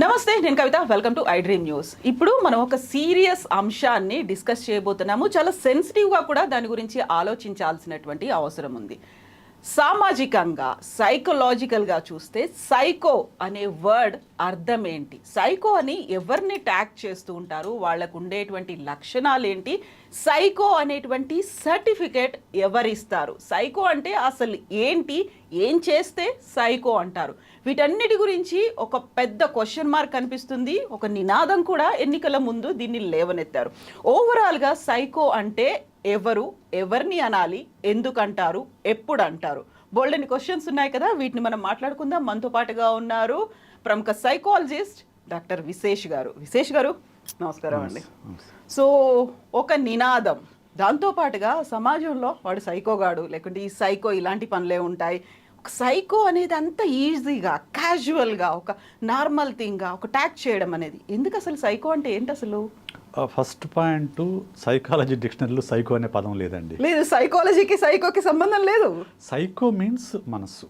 నమస్తే, నేను Kavitha. Welcome to iDream News. ఇప్పుడు మనం ఒక సీరియస్ అంశాన్ని డిస్కస్ చేయబోతున్నాము. చాలా సెన్సిటివ్గా కూడా దాని గురించి ఆలోచించాల్సినటువంటి అవసరం ఉంది. సామాజికంగా, సైకలాజికల్గా చూస్తే సైకో అనే వర్డ్ అర్థం ఏంటి? సైకో అని ఎవరిని ట్యాగ్ చేస్తూ ఉంటారు? వాళ్ళకు ఉండేటువంటి లక్షణాలు ఏంటి? సైకో అనేటువంటి సర్టిఫికేట్ ఎవరిస్తారు? సైకో అంటే అసలు ఏంటి? ఏం చేస్తే సైకో అంటారు? వీటన్నిటి గురించి ఒక పెద్ద క్వశ్చన్ మార్క్ కనిపిస్తుంది. ఒక నినాదం కూడా ఎన్నికల ముందు దీన్ని లేవనెత్తారు. ఓవరాల్గా సైకో అంటే ఎవరు, ఎవరిని అనాలి, ఎందుకు అంటారు, ఎప్పుడు అంటారు? బోల్డెన్ క్వశ్చన్స్ ఉన్నాయి కదా, వీటిని మనం మాట్లాడుకుందాం. మనతో పాటుగా ఉన్నారు ప్రముఖ సైకాలజిస్ట్ డాక్టర్ విశేష్ గారు. విశేష్ గారు, నమస్కారం అండి. సో ఒక నినాదం, దాంతోపాటుగా సమాజంలో వాడు సైకోగాడు, లేకుంటే ఈ సైకో ఇలాంటి పనులే ఉంటాయి. ఒక సైకో అనేది అంత ఈజీగా, క్యాజువల్గా, ఒక నార్మల్ థింగ్గా ఒక ట్యాగ్ చేయడం అనేది ఎందుకు? అసలు సైకో అంటే ఏంటి అసలు? ఫస్ట్ పాయింట్, సైకాలజీ డిక్షనరీలో సైకో అనే పదం లేదండి. లేదు, సైకాలజీకి సైకోకి సంబంధం లేదు. సైకో మీన్స్ మనస్సు.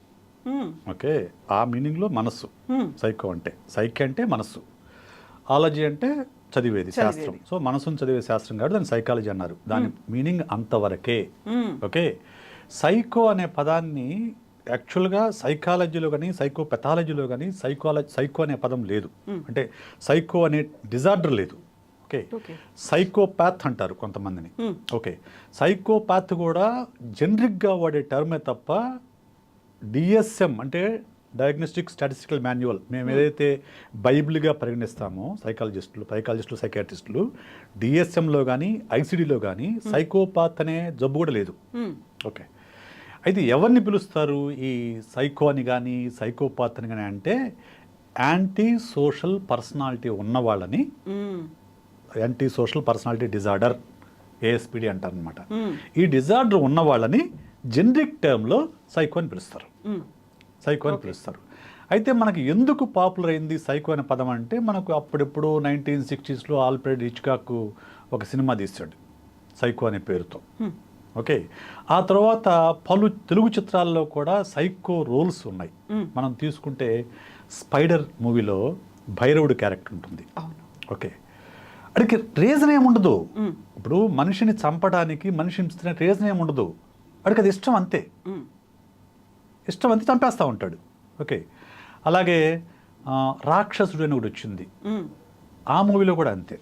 ఓకే, ఆ మీనింగ్లో మనస్సు. సైకో అంటే సైక్ అంటే మనస్సు, ఆలజీ అంటే చదివేది శాస్త్రం. సో మనసును చదివే శాస్త్రం కాబట్టి దాన్ని సైకాలజీ అన్నారు. దాని మీనింగ్ అంతవరకే. ఓకే, సైకో అనే పదాన్ని యాక్చువల్గా సైకాలజీలో కానీ సైకోపెథాలజీలో కానీ సైకో అనే పదం లేదు. అంటే సైకో అనే డిజార్డర్ లేదు. ఓకే, సైకోపాత్ అంటారు కొంతమందిని. ఓకే, సైకోపాత్ కూడా జనరిక్గా వాడే టర్మే తప్ప డిఎస్ఎం అంటే డయాగ్నోస్టిక్ స్టాటిస్టికల్ మాన్యువల్, మేము ఏదైతే బైబిల్గా పరిగణిస్తామో సైకాలజిస్టులు సైకాట్రిస్టులు, డిఎస్ఎంలో కానీ ఐసిడిలో కానీ సైకోపాత్ అనే జబ్బు కూడా లేదు. ఓకే, అయితే ఎవరిని పిలుస్తారు ఈ సైకో అని కానీ సైకోపాత్ అని కానీ అంటే యాంటీ సోషల్ పర్సనాలిటీ ఉన్న వాళ్ళని, యాంటీ సోషల్ పర్సనాలిటీ డిజార్డర్ ఏఎస్పిడి అంటారు అనమాట. ఈ డిజార్డర్ ఉన్న వాళ్ళని జనరిక్ టర్మ్లో సైకో అని పిలుస్తారు. అయితే మనకి ఎందుకు పాపులర్ అయింది సైకో అనే పదం అంటే, మనకు అప్పుడెప్పుడు 1960s ఆల్ఫ్రెడ్ హిచ్కాక్ ఒక సినిమా తీశాడు సైకో అనే పేరుతో. ఓకే, ఆ తర్వాత పలు తెలుగు చిత్రాల్లో కూడా సైకో రోల్స్ ఉన్నాయి. మనం తీసుకుంటే స్పైడర్ మూవీలో భైరవుడు క్యారెక్టర్ ఉంటుంది. ఓకే, అడికి రీజన్ ఏముండదు. ఇప్పుడు మనిషిని చంపడానికి, మనిషి హింసించిన రీజన్ ఏముండదు. అడికి అది ఇష్టం అంతే చంపేస్తూ ఉంటాడు. ఓకే, అలాగే రాక్షసుడు అని ఒకటి వచ్చింది, ఆ మూవీలో కూడా అంతే.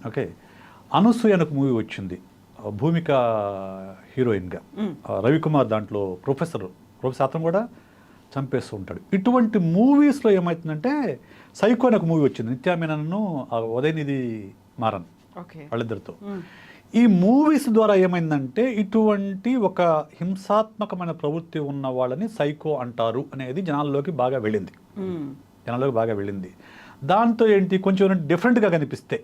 ఓకే, అనసూయ అని ఒక మూవీ వచ్చింది, భూమిక హీరోయిన్గా, రవికుమార్ దాంట్లో ప్రొఫెసర్ అతను కూడా చంపేస్తూ ఉంటాడు. ఇటువంటి మూవీస్లో ఏమవుతుందంటే, సైకో అని ఒక మూవీ వచ్చింది, నిత్యామేనన్ను ఉదయనిధి మారన్ వాళ్ళిద్దరితో. ఈ మూవీస్ ద్వారా ఏమైందంటే, ఇటువంటి ఒక హింసాత్మకమైన ప్రవృత్తి ఉన్న వాళ్ళని సైకో అంటారు అనేది జనాల్లోకి బాగా వెళ్ళింది. దాంతో ఏంటి, కొంచెం డిఫరెంట్గా కనిపిస్తే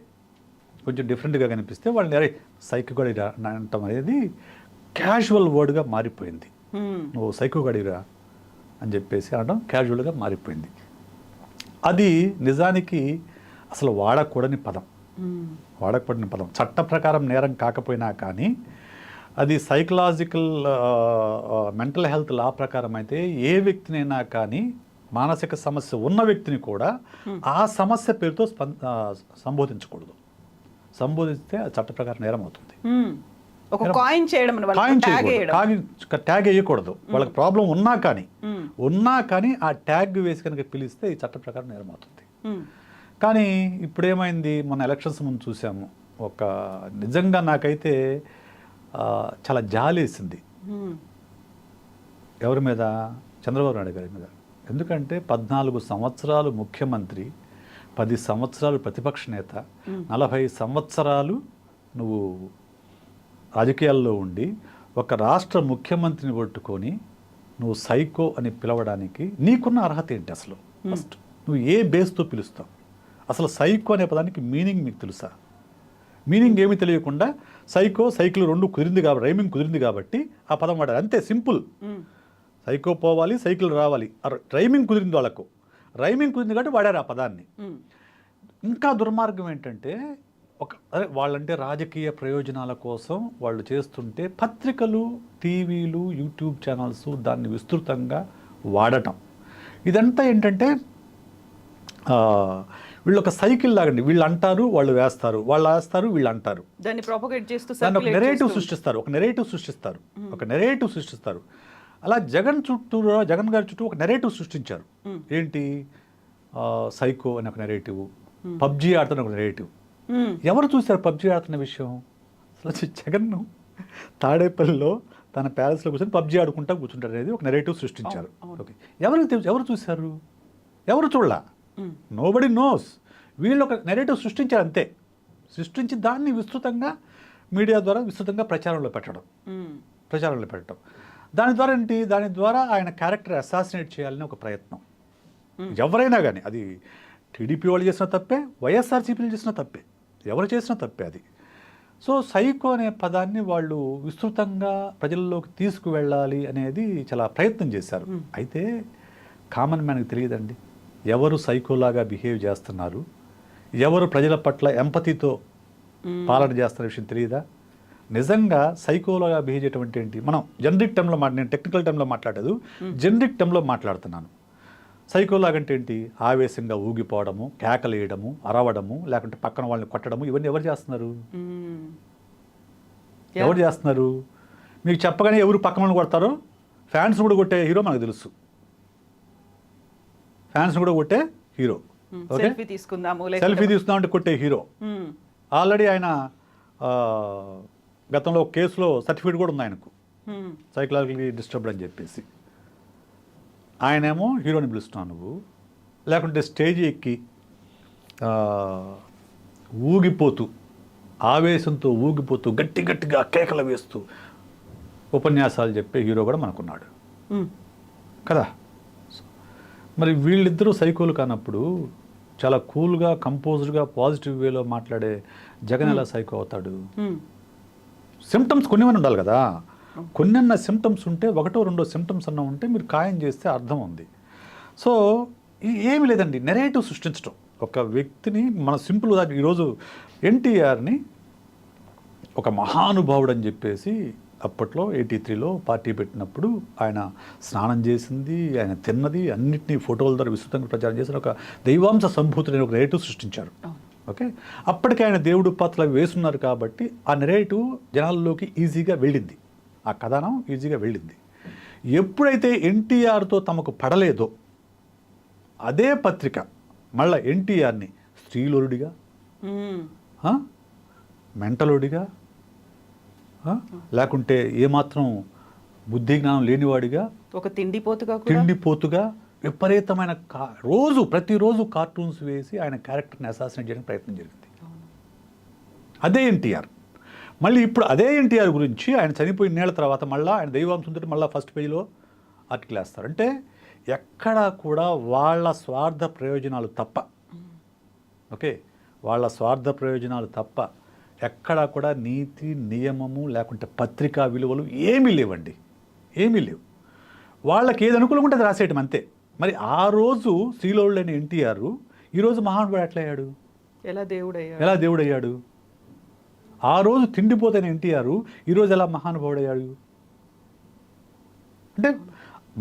వాళ్ళని అరే సైకో గడిరా అంటాం అనేది క్యాజువల్ వర్డ్గా మారిపోయింది. నువ్వు సైకో గడిరా అని చెప్పేసి అనడం క్యాజువల్గా మారిపోయింది. అది నిజానికి అసలు వాడకూడని పదం. చట్ట ప్రకారం నేరం కాకపోయినా కానీ అది సైకలాజికల్ మెంటల్ హెల్త్ లా ప్రకారం అయితే ఏ వ్యక్తినైనా కానీ, మానసిక సమస్య ఉన్న వ్యక్తిని కూడా ఆ సమస్య పేరుతో సంబోధించకూడదు. సంబోధిస్తే అది చట్ట ప్రకారం నేరం అవుతుంది. ట్యాగ్ వేయకూడదు. వాళ్ళకి ప్రాబ్లం ఉన్నా కానీ ఆ ట్యాగ్ వేసి కనుక పిలిస్తే ఈ చట్ట ప్రకారం నేరం అవుతుంది. కానీ ఇప్పుడు ఏమైంది, మన ఎలక్షన్స్ ముందు చూసాము, ఒక నిజంగా నాకైతే చాలా జాలేసింది. ఎవరి మీద? చంద్రబాబు నాయుడు గారి మీద. ఎందుకంటే 14 సంవత్సరాలు ముఖ్యమంత్రి, 10 సంవత్సరాలు ప్రతిపక్ష నేత, 40 సంవత్సరాలు నువ్వు రాజకీయాల్లో ఉండి ఒక రాష్ట్ర ముఖ్యమంత్రిని పట్టుకొని నువ్వు సైకో అని పిలవడానికి నీకున్న అర్హత ఏంటి? అసలు ఫస్ట్ నువ్వు ఏ బేస్తో పిలుస్తావు? అసలు సైకో అనే పదానికి మీనింగ్ మీకు తెలుసా? మీనింగ్ ఏమీ తెలియకుండా సైకిల్ రెండు కుదిరింది కాబట్టి, రైమింగ్ కుదిరింది కాబట్టి ఆ పదం వాడారు, అంతే, సింపుల్. సైకో పోవాలి, సైకిల్ రావాలి, రైమింగ్ కుదిరింది వాళ్ళకు, రైమింగ్ కుదిరింది కాబట్టి వాడారు ఆ పదాన్ని. ఇంకా దుర్మార్గం ఏంటంటే, వాళ్ళంటే రాజకీయ ప్రయోజనాల కోసం వాళ్ళు చేస్తుంటే పత్రికలు, టీవీలు, యూట్యూబ్ ఛానల్స్ దాన్ని విస్తృతంగా వాడటం. ఇదంతా ఏంటంటే వీళ్ళు ఒక సైకిల్ లాగండి, వీళ్ళు అంటారు వాళ్ళు వేస్తారు, వాళ్ళు వేస్తారు వీళ్ళు అంటారు, దాన్ని ప్రొపగేట్ చేస్తూ దాన్ని ఒక circulate నెరేటివ్ చేస్తూ. సృష్టిస్తారు, ఒక నెరేటివ్ సృష్టిస్తారు. అలా జగన్ గారి చుట్టూ ఒక నెరేటివ్ సృష్టించారు. ఏంటి? సైకో అని ఒక నెరేటివ్, పబ్జీ ఆడుతున్న ఒక నెరేటివ్. ఎవరు చూశారు పబ్జీ ఆడుతున్న విషయం? అసలు జగన్ తాడేపల్లిలో తన ప్యాలెస్లో కూర్చొని పబ్జీ ఆడుకుంటా కూర్చుంటారు అనేది ఒక నెరేటివ్ సృష్టించారు. ఓకే, ఎవరు చూశారు? ఎవరు చూడలా. Nobody knows. వీళ్ళు ఒక నెరేటివ్ సృష్టించారు అంతే. సృష్టించి దాన్ని విస్తృతంగా మీడియా ద్వారా విస్తృతంగా ప్రచారంలో పెట్టడం. దాని ద్వారా ఏంటి? దాని ద్వారా ఆయన క్యారెక్టర్ అసాసినేట్ చేయాలని ఒక ప్రయత్నం. ఎవరైనా కానీ, అది టీడీపీ వాళ్ళు చేసిన తప్పే, వైఎస్ఆర్సీపీలు చేసిన తప్పే, ఎవరు చేసినా తప్పే అది. సో సైకో అనే పదాన్ని వాళ్ళు విస్తృతంగా ప్రజల్లోకి తీసుకువెళ్ళాలి అనేది చాలా ప్రయత్నం చేశారు. అయితే కామన్ మ్యాన్కి తెలియదండి ఎవరు సైకోలాగా బిహేవ్ చేస్తున్నారు, ఎవరు ప్రజల పట్ల ఎంపతితో పాలన చేస్తున్న విషయం తెలియదా? నిజంగా సైకోలాగా బిహేవ్ చేయటం ఏంటి? మనం జనరిక్ టర్మ్లో నేను టెక్నికల్ టర్మ్లో మాట్లాడలేదు, జనరిక్ టర్మ్లో మాట్లాడుతున్నాను. సైకోలాగా అంటే ఏంటి? ఆవేశంగా ఊగిపోవడము, కేకలేయడము, అరవడము, లేకుంటే పక్కన వాళ్ళని కొట్టడము, ఇవన్నీ ఎవరు చేస్తున్నారు? మీకు చెప్పగానే ఎవరు పక్కన వాళ్ళని కొడతారో? ఫ్యాన్స్ కూడా కొట్టే హీరో మనకు తెలుసు. సెల్ఫీ తీసుకుందాము అంటే కొట్టే హీరో. ఆల్రెడీ ఆయన గతంలో ఒక కేసులో సర్టిఫికేట్ కూడా ఉంది ఆయనకు, సైకలాజికల్లీ డిస్టర్బ్డ్ అని చెప్పేసి. ఆయనేమో హీరోని పిలుస్తున్నావు నువ్వు, లేకుంటే స్టేజ్ ఎక్కి ఊగిపోతూ, ఆవేశంతో ఊగిపోతూ, గట్టిగా కేకలు వేస్తూ ఉపన్యాసాలు చెప్పే హీరో కూడా మనకున్నాడు కదా. మరి వీళ్ళిద్దరూ సైకోలు కానప్పుడు చాలా కూల్గా, కంపోజ్డ్గా, పాజిటివ్ వేలో మాట్లాడే జగన్ ఎలా సైకో అవుతాడు? సిమ్టమ్స్ కొన్ని ఉండాలి కదా. కొన్నన్న సిమ్టమ్స్ ఉంటే, ఒకటో రెండో సిమ్టమ్స్ అన్న ఉంటే మీరు ఖాయం చేస్తే అర్థం ఉంది. సో ఏమి లేదండి, నెరేటివ్ సృష్టించడం. ఒక వ్యక్తిని మన సింపుల్గా ఈరోజు ఎన్టీఆర్ని ఒక మహానుభావుడు అని చెప్పేసి అప్పట్లో 83లో పార్టీ పెట్టినప్పుడు ఆయన స్నానం చేసింది, ఆయన తిన్నది అన్నింటినీ ఫోటోల ద్వారా విస్తృతంగా ప్రచారం చేసిన ఒక దైవాంశ సంభూతుడని ఒక నెరేటివ్ సృష్టించారు. ఓకే, అప్పటికే ఆయన దేవుడు పాత్రలు వేసున్నారు కాబట్టి ఆ నెరేటివ్ జనాల్లోకి ఈజీగా వెళ్ళింది, ఆ కథనం ఈజీగా వెళ్ళింది. ఎప్పుడైతే ఎన్టీఆర్తో తమకు పడలేదో అదే పత్రిక మళ్ళీ ఎన్టీఆర్ని స్త్రీలోరుడిగా, మెంటలోడిగా, లేకుంటే ఏమాత్రం బుద్ధి జ్ఞానం లేనివాడిగా, ఒక తిండిపోతుగా విపరీతమైన ప్రతిరోజు కార్టూన్స్ వేసి ఆయన క్యారెక్టర్ని అసాసినేట్ చేయడానికి ప్రయత్నం జరిగింది. అదే ఎన్టీఆర్. మళ్ళీ ఇప్పుడు అదే ఎన్టీఆర్ గురించి ఆయన చనిపోయిన నేళ్ల తర్వాత మళ్ళీ ఆయన దైవాంశంతో మళ్ళీ ఫస్ట్ పేజీలో ఆర్టికల్ వేస్తారు. అంటే ఎక్కడా కూడా వాళ్ళ స్వార్థ ప్రయోజనాలు తప్ప, ఓకే, వాళ్ళ స్వార్థ ప్రయోజనాలు తప్ప ఎక్కడా కూడా నీతి, నియమము, లేకుంటే పత్రికా విలువలు ఏమీ లేవండి, ఏమీ లేవు. వాళ్ళకి ఏది అనుకూలంగా ఉంటే అది రాసేయటం అంతే. మరి ఆ రోజు శ్రీలోళ్ళని ఎన్టీఆర్ ఈరోజు మహానుభావుడు ఎట్లా అయ్యాడు? ఎలా దేవుడయ్యాడు? ఆ రోజు తిండిపోతైన ఎన్టీఆర్ ఈరోజు ఎలా మహానుభావుడు అయ్యాడు? అంటే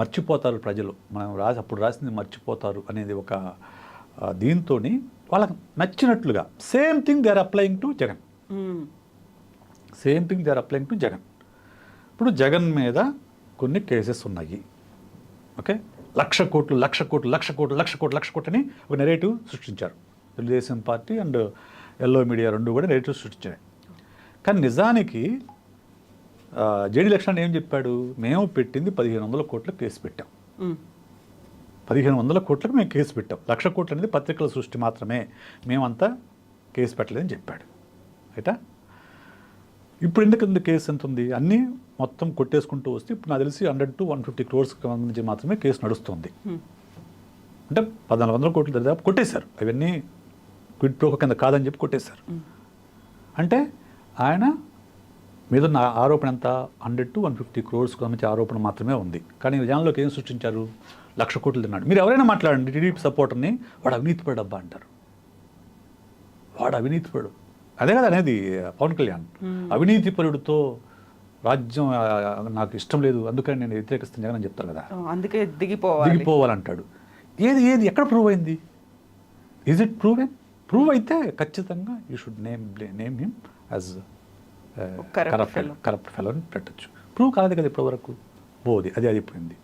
మర్చిపోతారు ప్రజలు, మనం అప్పుడు రాసింది మర్చిపోతారు అనేది ఒక దీంతో వాళ్ళకి నచ్చినట్లుగా same thing they are applying to Jagan. ఇప్పుడు జగన్ మీద కొన్ని కేసెస్ ఉన్నాయి. ఓకే, 1,00,00,00,00,00,00,00,00,00,00,00,00,00,00,00,00,00,00,00,00,00,00,00,00,00,00,00,00,00,00,00,00,00,00,00,00,00,00,00,00,00,00,00,00,00,00,00,00,00,00,000 కూడా నెరేటివ్ సృష్టించారు. Telugu Desam party and yellow media రెండు కూడా నెరేటివ్ సృష్టించాయి. కానీ నిజానికి జేడీ లక్ష్మణ్ ఏం చెప్పాడు? మేము పెట్టింది 1,500 కోట్ల కేసు పెట్టాం, 1,500 కోట్లకు మేము కేసు పెట్టాం, 1,00,000 కోట్లు అనేది పత్రికల సృష్టి మాత్రమే, మేమంతా కేసు పెట్టలేదని చెప్పాడు. అయితే ఇప్పుడు ఎందుకు కేసు ఎంత ఉంది? అన్నీ మొత్తం కొట్టేసుకుంటూ వస్తే ఇప్పుడు నాకు తెలిసి 100 to 150 crores సంబంధించి మాత్రమే కేసు నడుస్తుంది. అంటే 1,400 కోట్లు దాదాపు కొట్టేశారు. అవన్నీ క్విడ్ ప్రోకో కింద కాదని చెప్పి కొట్టేశారు. అంటే ఆయన మీద ఉన్న ఆరోపణ ఎంత? 100 to 150 crores సంబంధించి ఆరోపణ మాత్రమే ఉంది. కానీ జనంలోకి ఏం సృష్టించారు? 1,00,000 కోట్లు తిన్నాడు. మీరు ఎవరైనా మాట్లాడండి, టీడీపీ సపోర్టర్ని వాడు అవినీతిపడు అబ్బా అంటారు. వాడు అవినీతిపడు, అదే కదా అనేది పవన్ కళ్యాణ్. అవినీతిపరుడితో రాజ్యం నాకు ఇష్టం లేదు, అందుకని నేను వ్యతిరేకిస్తాను జగన్ అని చెప్తారు కదా, అందుకే దిగిపోవాలంటాడు. ఏది ఎక్కడ ప్రూవ్ అయింది? ఈజ్ ఇట్ ప్రూవ్ అయితే ఖచ్చితంగా you should name him as corrupt fellow అని పెట్టచ్చు. ప్రూవ్ కాలేదు కదా ఇప్పటివరకు. అది అయిపోయింది.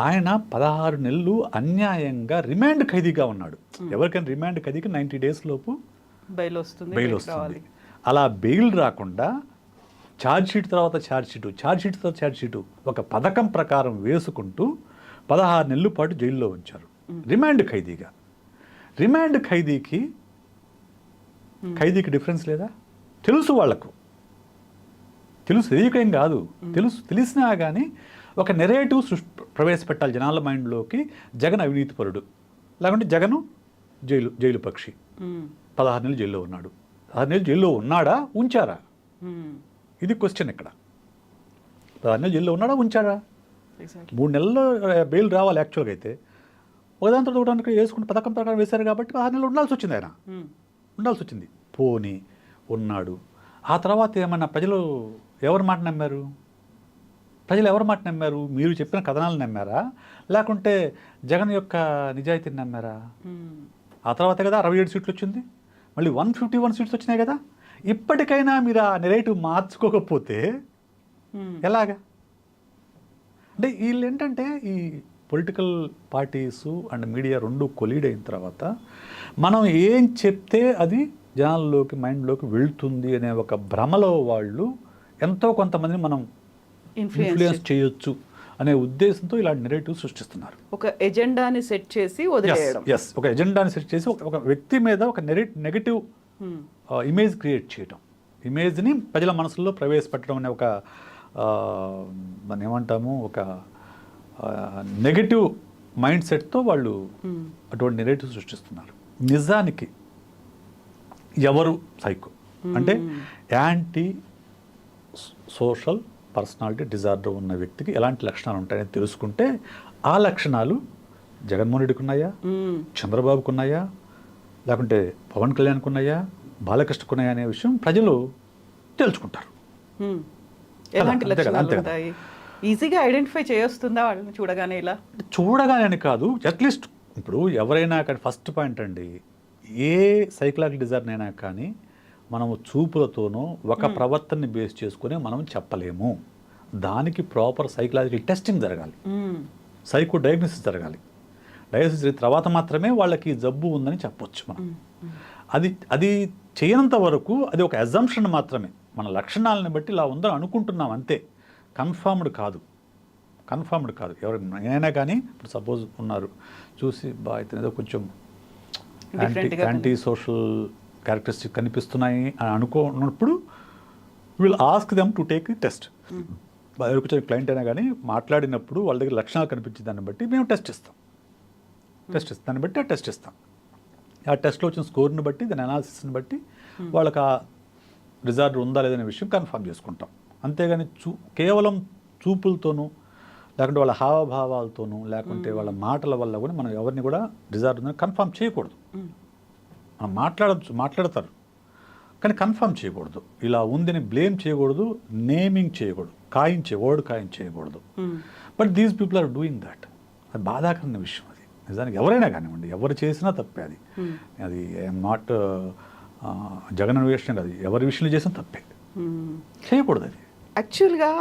ఆయన 16 నెలలు అన్యాయంగా రిమాండ్ ఖైదీగా ఉన్నాడు. ఎవరికైనా రిమాండ్ ఖైదీకి 90 days లోపు బెయిల్ వస్తుంది. అలా బెయిల్ రాకుండా ఛార్జ్షీట్ తర్వాత ఛార్జ్షీట్ ఒక పథకం ప్రకారం వేసుకుంటూ 16 నెలల పాటు జైల్లో ఉంచారు రిమాండ్ ఖైదీగా. రిమాండ్ ఖైదీకి డిఫరెన్స్ లేదా? తెలుసు వాళ్లకు, తెలియకేం కాదు, తెలిసినా కానీ ఒక నెరేటివ్ ప్రవేశపెట్టాలి జనాల మైండ్లోకి. జగన్ అవినీతిపరుడు, లేకుంటే జగను జైలు పక్షి. 16 నెలలు జైల్లో ఉన్నాడు. 16 నెలలు జైల్లో ఉన్నాడా, ఉంచారా? ఇది క్వశ్చన్ ఇక్కడ. 16 నెలలు జైల్లో ఉన్నాడా, ఉంచారా? 3 నెలల్లో బెయిల్ రావాలి యాక్చువల్గా అయితే. ఒకదాంతో ఒకదానికి వేసుకుని పథకం ప్రకారం వేశారు కాబట్టి 16 నెలలు ఉండాల్సి వచ్చింది. ఆయన ఉండాల్సి వచ్చింది. పోనీ ఉన్నాడు. ఆ తర్వాత ఏమన్నా ప్రజలు ఎవరి మాట నమ్మారు? మీరు చెప్పిన కథనాలు నమ్మారా, లేకుంటే జగన్ యొక్క నిజాయితీని నమ్మారా? ఆ తర్వాతే కదా 67 సీట్లు వచ్చింది. మళ్ళీ 151 సీట్స్ వచ్చినాయి కదా. ఇప్పటికైనా మీరు ఆ నెరేటివ్ మార్చుకోకపోతే ఎలాగా? అంటే వీళ్ళు ఏంటంటే ఈ పొలిటికల్ పార్టీసు అండ్ మీడియా రెండు కొలీడ్ అయిన తర్వాత మనం ఏం చెప్తే అది జనాల్లోకి మైండ్లోకి వెళ్తుంది అనే ఒక భ్రమలో వాళ్ళు ఎంతో కొంతమందిని మనం ఇన్ఫ్లుయెన్స్ చేయొచ్చు అనే ఉద్దేశంతో ఇలాంటి నెరేటివ్ సృష్టిస్తున్నారు. ఒక ఎజెండాని సెట్ చేసి వదిలేయడం. ఒక ఎజెండాని సెట్ చేసి ఒక వ్యక్తి మీద ఒక నెగటివ్ ఇమేజ్ క్రియేట్ చేయడం, ఇమేజ్ని ప్రజల మనసులో ప్రవేశపెట్టడం అనే ఒక మనం ఏమంటాము ఒక నెగటివ్ మైండ్ సెట్తో వాళ్ళు అటువంటి నెరేటివ్ సృష్టిస్తున్నారు. నిజానికి ఎవరు సైకో అంటే యాంటీ సోషల్ పర్సనాలిటీ డిజార్డర్ ఉన్న వ్యక్తికి ఎలాంటి లక్షణాలు ఉంటాయని తెలుసుకుంటే ఆ లక్షణాలు జగన్మోహన్ రెడ్డికి ఉన్నాయా, చంద్రబాబుకు ఉన్నాయా, లేకుంటే పవన్ కళ్యాణ్కి ఉన్నాయా, బాలకృష్ణకు ఉన్నాయా అనే విషయం ప్రజలు తెలుసుకుంటారు. ఈజీగా ఐడెంటిఫై చేయొస్తుందా వాళ్ళని చూడగానే? ఇలా చూడగానే అని కాదు, అట్లీస్ట్ ఇప్పుడు ఎవరైనా అక్కడ ఫస్ట్ పాయింట్ అండి, ఏ సైకలాజికల్ డిజార్డర్ అయినా కానీ మనము చూపులతోనో ఒక ప్రవర్తనని బేస్ చేసుకుని మనం చెప్పలేము. దానికి ప్రాపర్ సైకలాజికల్ టెస్టింగ్ జరగాలి, సైకో డయాగ్నోసిస్ జరగాలి. డయాగ్నోసిస్ జరిగిన తర్వాత మాత్రమే వాళ్ళకి జబ్బు ఉందని చెప్పొచ్చు మనం. అది చేయనంత వరకు అది ఒక అజంప్షన్ మాత్రమే. మన లక్షణాలను బట్టి ఇలా ఉందని అనుకుంటున్నాం అంతే, కన్ఫర్మ్డ్ కాదు. ఎవరైనా కానీ ఇప్పుడు సపోజ్ ఉన్నారు చూసి ఇతను ఏదో కొంచెం యాంటీ సోషల్ క్యారెక్టరిస్టిక్ కనిపిస్తున్నాయి అని అనుకున్నప్పుడు will ask them to take the test. కొంచెం క్లయింట్ అయినా కానీ మాట్లాడినప్పుడు వాళ్ళ దగ్గర లక్షణాలు కనిపించే దాన్ని బట్టి మేము టెస్ట్ ఇస్తాం. దాన్ని బట్టి ఆ టెస్ట్ ఇస్తాం. ఆ టెస్ట్లో వచ్చిన స్కోర్ని బట్టి దాని అనాలిసిస్ని బట్టి వాళ్ళకి ఆ డిజార్డర్ ఉందా లేదనే విషయం కన్ఫర్మ్ చేసుకుంటాం. అంతేగాని కేవలం చూపులతోనూ లేకుంటే వాళ్ళ హావభావాలతోనూ లేకుంటే వాళ్ళ మాటల వల్ల కూడా మనం ఎవరిని కూడా డిజార్డర్ ఉందని కన్ఫర్మ్ చేయకూడదు. మనం మాట్లాడతారు కానీ కన్ఫర్మ్ చేయకూడదు. ఇలా ఉందని బ్లేమ్ చేయకూడదు, నేమింగ్ చేయకూడదు, వర్డ్ ఖాయం చేయకూడదు. But these people are doing that. అది బాధాకరమైన విషయం. అది నిజానికి ఎవరైనా కానివ్వండి, ఎవరు చేసినా తప్పే. అది ఐఎమ్ నాట్ జగన్ విషయం కాదు, ఎవరి విషయంలో చేసినా తప్పే, చేయకూడదు. అది యాక్చువల్గా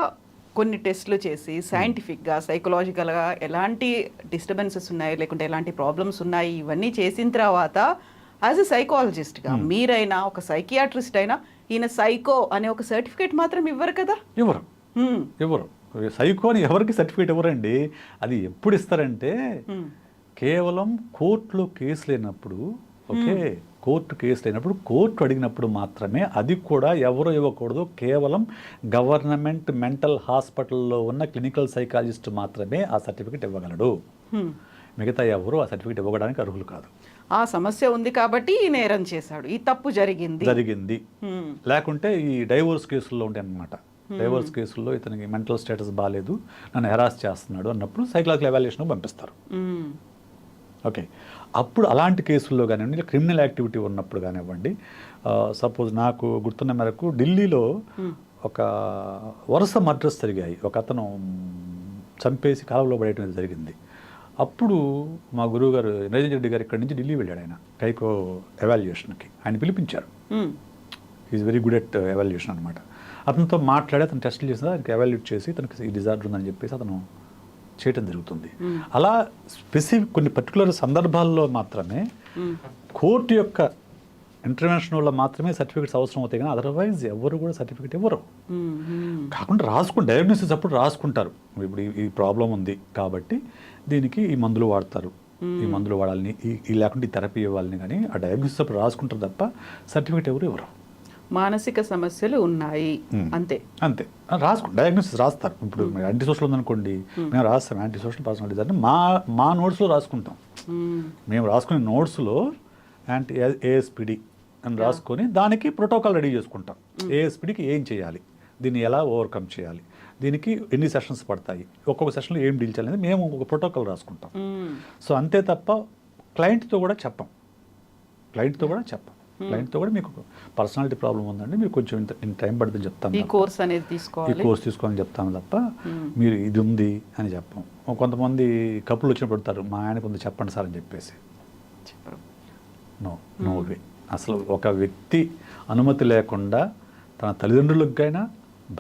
కొన్ని టెస్టులు చేసి సైంటిఫిక్గా సైకలాజికల్గా ఎలాంటి డిస్టర్బెన్సెస్ ఉన్నాయి లేకుంటే ఎలాంటి ప్రాబ్లమ్స్ ఉన్నాయి ఇవన్నీ చేసిన తర్వాత యాజ్ ఎ సైకాలజిస్ట్గా మీరైనా ఒక సైకియాట్రిస్ట్ అయినా ఈయన సైకో అనే ఒక సర్టిఫికేట్ మాత్రం ఇవ్వరు కదా. ఎవరు సైకో అని ఎవరికి సర్టిఫికేట్ ఇవ్వరండి. అది ఎప్పుడు ఇస్తారంటే కేవలం కోర్టులో కేసు లేనప్పుడు, కోర్టు అడిగినప్పుడు మాత్రమే. అది కూడా ఎవరు ఇవ్వకూడదు, కేవలం గవర్నమెంట్ మెంటల్ హాస్పిటల్లో ఉన్న క్లినికల్ సైకాలజిస్ట్ మాత్రమే ఆ సర్టిఫికేట్ ఇవ్వగలడు. మిగతా ఎవరు ఆ సర్టిఫికేట్ ఇవ్వడానికి అర్హులు కాదు. ఆ సమస్య ఉంది కాబట్టి ఈ నేరం చేశాడు, ఈ తప్పు జరిగింది. లేకుంటే ఈ డైవోర్స్ కేసుల్లో ఉంటాయి అన్నమాట. డైవోర్స్ కేసుల్లో ఇతనికి మెంటల్ స్టేటస్ బాగాలేదు, నన్ను హెరాస్ చేస్తున్నాడు అన్నప్పుడు సైకలాజికల్ ఎవాల్యుయేషన్ పంపిస్తారు. ఓకే, అప్పుడు అలాంటి కేసుల్లో కానివ్వండి, క్రిమినల్ యాక్టివిటీ ఉన్నప్పుడు కానివ్వండి. సపోజ్ నాకు గుర్తున్న మేరకు ఢిల్లీలో ఒక వరుస మర్డర్స్ జరిగాయి. ఒక అతను చంపేసి కాలంలో పడేయడం జరిగింది. అప్పుడు మా గురువు గారు నరేంద్ర రెడ్డి గారు ఇక్కడి నుంచి ఢిల్లీ వెళ్ళాడు. ఆయన కైకో ఎవాల్యుయేషన్కి ఆయన పిలిపించారు. Is very good at evaluation అనమాట. అతనితో మాట్లాడి అతను టెస్టులు చేసిన ఆయనకి ఎవాల్యుయేట్ చేసి తనకి ఈ డిజార్డర్ ఉందని చెప్పేసి అతను చేయటం జరుగుతుంది. అలా స్పెసిఫిక్ కొన్ని పర్టికులర్ సందర్భాల్లో మాత్రమే కోర్టు యొక్క ఇంటర్వెన్షన్ వల్ల మాత్రమే సర్టిఫికేట్స్ అవసరం అవుతాయి, కానీ అదర్వైజ్ ఎవరు కూడా సర్టిఫికేట్ ఇవ్వరు. కాకుండా డయాగ్నోసిస్ అప్పుడు రాసుకుంటారు, ఇప్పుడు ఈ ప్రాబ్లం ఉంది కాబట్టి దీనికి ఈ మందులు వాడతారు, ఈ మందులు వాడాలని, ఈ లేకుంటే ఈ థెరపీ ఇవ్వాలని, కానీ ఆ డయాగ్నోసిస్ అప్పుడు రాసుకుంటారు తప్ప సర్టిఫికేట్ ఎవరు ఇవ్వరు. మానసిక సమస్యలు ఉన్నాయి అంతే అంతే డయాగ్నోసిస్ రాస్తారు. ఇప్పుడు యాంటీ సోషల్ ఉందనుకోండి, మేము రాస్తాం యాంటీ సోషల్ పర్సనాలిటీ డిజార్డర్ మా నోట్స్లో రాసుకుంటాం. మేము రాసుకునే నోట్స్లో యాంటీ ఏఎస్పిడి అని రాసుకొని దానికి ప్రోటోకాల్ రెడీ చేసుకుంటాం. ఏఎస్పిడికి ఏం చేయాలి, దీన్ని ఎలా ఓవర్కమ్ చేయాలి, దీనికి ఎన్ని సెషన్స్ పడతాయి, ఒక్కొక్క సెషన్లో ఏం డీల్ చేయాలి, మేము ఒక ప్రోటోకాల్ రాసుకుంటాం. సో అంతే తప్ప క్లయింట్తో కూడా చెప్పం. క్లయింట్తో కూడా మీకు పర్సనాలిటీ ప్రాబ్లం ఉందండి, మీరు కొంచెం ఇంత టైం పడుతుంది చెప్తాను, ఈ కోర్స్ అనేది తీసుకోవాలని చెప్తాను తప్ప మీరు ఇది ఉంది అని చెప్పం. కొంతమంది కప్పులు వచ్చినప్పుడు పడతారు, మా ఆయనకు ఉంది చెప్పండి సార్ అని చెప్పేసి. No way. అసలు ఒక వ్యక్తి అనుమతి లేకుండా తన తల్లిదండ్రులకైనా,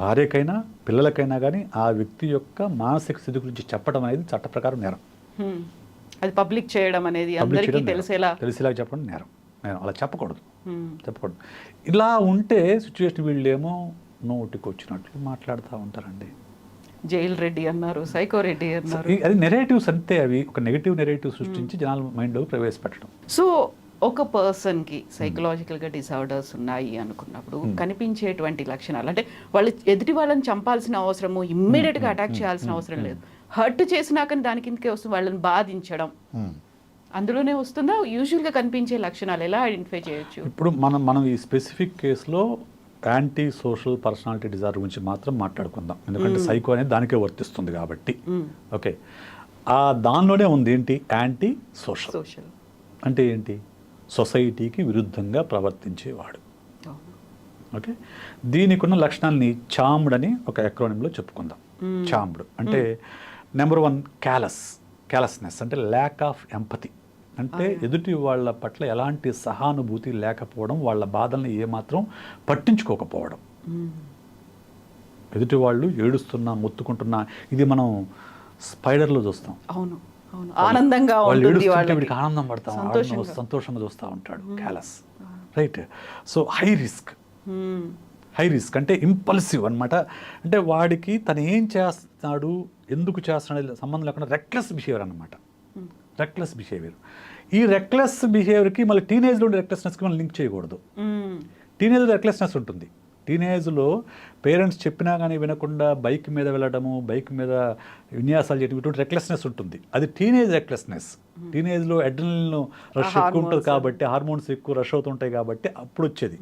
భార్యకైనా, పిల్లలకైనా కానీ ఆ వ్యక్తి యొక్క మానసిక స్థితి గురించి చెప్పడం అనేది చట్ట ప్రకారం నేరం. అది పబ్లిక్ చేయడం అనేది అందరికీ తెలిసేలా చెప్పడం నేరం. అలా చెప్పకూడదు. ఇలా ఉంటే సిచ్యువేషన్ వీళ్ళేమో నోటికి వచ్చినట్లు మాట్లాడుతూ ఉంటారండి. జైల్ రెడ్డి అన్నారు, సైకో రెడ్డి అన్నారు. అది నెరేటివ్స్ అంతే, అవి ఒక నెగటివ్ నెరేటివ్ సృష్టించి జనాల మైండ్లో ప్రవేశపెట్టడం. సో ఒక పర్సన్కి సైకలాజికల్గా డిసార్డర్స్ ఉన్నాయి అనుకున్నప్పుడు కనిపించేటువంటి లక్షణాలు అంటే వాళ్ళు ఎదుటి వాళ్ళని చంపాల్సిన అవసరము, ఇమ్మీడియట్గా అటాక్ చేయాల్సిన అవసరం లేదు. హర్ట్ చేసినాక దాని కిందకే వస్తుంది, వాళ్ళని బాధించడం అందులోనే వస్తుందా? యూజువల్గా కనిపించే లక్షణాలు ఎలా ఐడెంటిఫై చేయొచ్చు? ఇప్పుడు మనం ఈ స్పెసిఫిక్ కేసులో యాంటీ సోషల్ పర్సనాలిటీ డిజార్డర్ గురించి మాత్రం మాట్లాడుకుందాం, ఎందుకంటే సైకో అనేది దానికే వర్తిస్తుంది కాబట్టి. ఓకే, దానిలోనే ఉంది ఏంటి యాంటీ సోషల్ అంటే ఏంటి? సొసైటీకి విరుద్ధంగా ప్రవర్తించేవాడు. ఓకే, దీనికి ఉన్న లక్షణాలని చామ్డ్ అని ఒక ఎక్రోనింలో చెప్పుకుందాం. చామ్డ్ అంటే నెంబర్ 1 క్యాలస్నెస్ అంటే ల్యాక్ ఆఫ్ ఎంపతి, అంటే ఎదుటి వాళ్ళ పట్ల ఎలాంటి సహానుభూతి లేకపోవడం, వాళ్ళ బాధల్ని ఏమాత్రం పట్టించుకోకపోవడం. ఎదుటి వాళ్ళు ఏడుస్తున్నా, మొత్తుకుంటున్నా, ఇది మనం స్పైడర్లో చూస్తాం. ఆనందంగా వీడికి ఆనందం పడతాం, సంతోషంగా చూస్తూ ఉంటాడు. Callus, right. So high risk అంటే ఇంపల్సివ్ అనమాట. అంటే వాడికి తను ఏం చేస్తున్నాడు, ఎందుకు చేస్తున్నాడు సంబంధం లేకుండా రెక్లెస్ బిహేవియర్ అనమాట. Reckless behaviour. ఈ రెక్లెస్ బిహేవియర్కి మళ్ళీ టీనేజ్లో ఉండే రెక్లెస్నెస్కి మనం లింక్ చేయకూడదు. టీనేజ్లో రెక్లెస్నెస్ ఉంటుంది. టీనేజ్లో పేరెంట్స్ చెప్పినా కానీ వినకుండా బైక్ మీద వెళ్ళడము, బైక్ మీద విన్యాసాలు చేయడం, ఇటువంటి రెక్లెస్నెస్ ఉంటుంది. అది టీనేజ్ రెక్లెస్నెస్. టీనేజ్లో అడ్రినలిన్ రష్ ఎక్కువ ఉంటుంది కాబట్టి, హార్మోన్స్ ఎక్కువ రష్ అవుతుంటాయి కాబట్టి అప్పుడు వచ్చేది.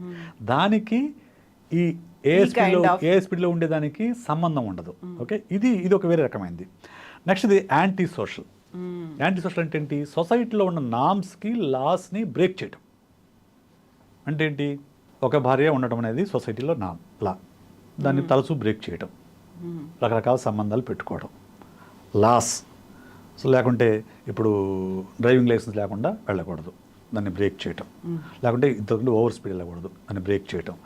దానికి ఈ ఏఎస్పీలో ఉండేదానికి సంబంధం ఉండదు. ఓకే, ఇది ఒక వేరే రకమైనది. నెక్స్ట్ ఇది యాంటీ సోషల్. యాంటీ సోషల్ అంటే ఏంటి? సొసైటీలో ఉన్న నామ్స్కి, లాస్ని బ్రేక్ చేయడం. అంటే ఏంటి? ఒక భార్య ఉండటం అనేది సొసైటీలో లా, దాన్ని తరచూ బ్రేక్ చేయడం, రకరకాల సంబంధాలు పెట్టుకోవడం, లాస్. సో లేకుంటే ఇప్పుడు డ్రైవింగ్ లైసెన్స్ లేకుండా వెళ్ళకూడదు, దాన్ని బ్రేక్ చేయటం. లేకుంటే ఇంతకుముందు ఓవర్ స్పీడ్ వెళ్ళకూడదు, దాన్ని బ్రేక్ చేయటం.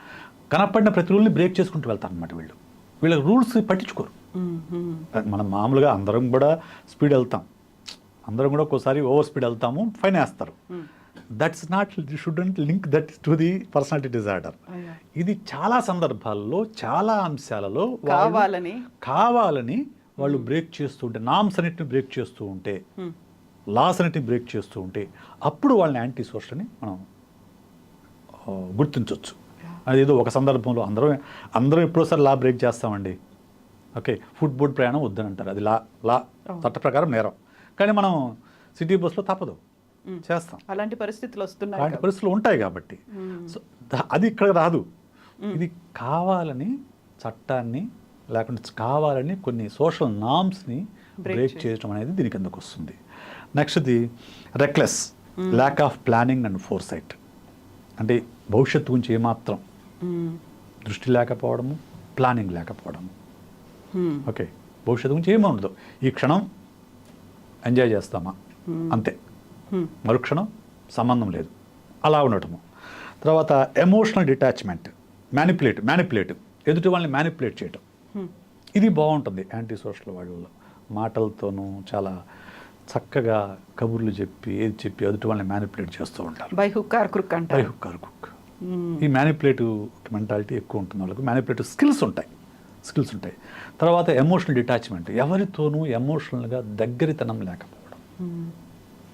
కనపడిన ప్రతి రూల్ని బ్రేక్ చేసుకుంటూ వెళ్తారు అనమాట వీళ్ళు. వీళ్ళకి రూల్స్ పట్టించుకోరు. మనం మామూలుగా అందరం కూడా స్పీడ్ వెళ్తాం, అందరం కూడా ఒక్కోసారి ఓవర్ స్పీడ్ వెళ్తాము, ఫైన్ వేస్తారు. That's not, student link that to the personality disorder. ఇది చాలా సందర్భాల్లో, చాలా అంశాలలో కావాలని వాళ్ళు బ్రేక్ చేస్తూ ఉంటే, నామ్స్ అన్నిటిని బ్రేక్ చేస్తూ ఉంటే, లాస్ అన్నిటిని బ్రేక్ చేస్తూ ఉంటే, అప్పుడు వాళ్ళని యాంటీ సోషల్ అని మనం గుర్తించవచ్చు. అదేదో ఒక సందర్భంలో అందరం ఎప్పుడోసారి లా బ్రేక్ చేస్తామండి. ఓకే, ఫుడ్ బోర్డ్ ప్రయాణం వద్దని అంటారు, అది లా చట్ట ప్రకారం నేరం. కానీ మనం సిటీ బస్సులో తప్పదు, చేస్తాం. అలాంటి పరిస్థితులు ఉంటాయి కాబట్టి. సో అది ఇక్కడ రాదు. ఇది కావాలని చట్టాన్ని, లేకుంటే కావాలని కొన్ని సోషల్ నామ్స్ని బ్రేక్ చేయడం అనేది దీని కిందకు వస్తుంది. నెక్స్ట్ది reckless, lack of planning and foresight. అంటే భవిష్యత్తు గురించి ఏమాత్రం దృష్టి లేకపోవడము, ప్లానింగ్ లేకపోవడము. ఓకే, భవిష్యత్తు గురించి ఏమీ ఉండదు, ఈ క్షణం ఎంజాయ్ చేస్తామా అంతే, మరుక్షణం సంబంధం లేదు, అలా ఉండటము. తర్వాత ఎమోషనల్ డిటాచ్మెంట్, మ్యానిపులేటివ్ ఎదుటి వాళ్ళని మ్యానిపులేట్ చేయటం, ఇది బాగుంటుంది యాంటీ సోషల్ వాళ్ళలో. మాటలతోనూ చాలా చక్కగా కబుర్లు చెప్పి ఏది చెప్పి ఎదుటి వాళ్ళని మ్యానిపులేట్ చేస్తూ ఉంటారు. బై హుక్ ఆర్ క్రుక్ అంటారు. By hook are క్రుక్. ఈ మ్యానిపులేటివ్ మెంటాలిటీ ఎక్కువ ఉంటుంది వాళ్ళకు. మ్యానిపులేటివ్ స్కిల్స్ ఉంటాయి. తర్వాత ఎమోషనల్ డిటాచ్మెంట్, ఎవరితోనూ ఎమోషనల్గా దగ్గరితనం లేకపోవడం.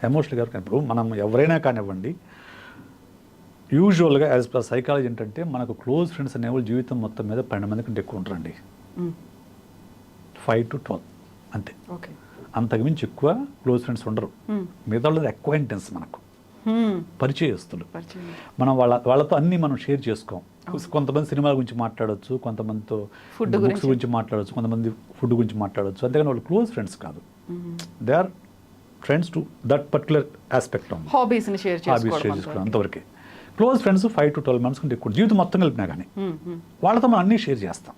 ఎమోషనల్గా ఇప్పుడు మనం ఎవరైనా కానివ్వండి, యూజువల్గా యాజ్ పర్ సైకాలజీ ఏంటంటే మనకు క్లోజ్ ఫ్రెండ్స్ అనేవాళ్ళు జీవితం మొత్తం మీద 12 మంది కంటే ఎక్కువ ఉంటారండి. 5 to 12 అంతే. అంతకుమించి ఎక్కువ క్లోజ్ ఫ్రెండ్స్ ఉండరు. మిగతా వాళ్ళది అక్వైంటెన్స్, మనకు పరిచయస్తులు. మనం వాళ్ళతో అన్నీ మనం షేర్ చేసుకోం. కొంతమంది సినిమాల గురించి మాట్లాడవచ్చు, కొంతమందితో బుక్స్ గురించి మాట్లాడవచ్చు, కొంతమంది ఫుడ్ గురించి మాట్లాడవచ్చు. అంతేగాని వాళ్ళు క్లోజ్ ఫ్రెండ్స్ కాదు. They are friends to that particular aspect. Hobbies share చేసుకోవడం అంతవరకే. క్లోజ్ ఫ్రెండ్స్ 5 to 12 మంత్స్ కంటే ఎక్కువ, జీవితం మొత్తం కలిపినా కానీ వాళ్ళతో మనం అన్నీ షేర్ చేస్తాం.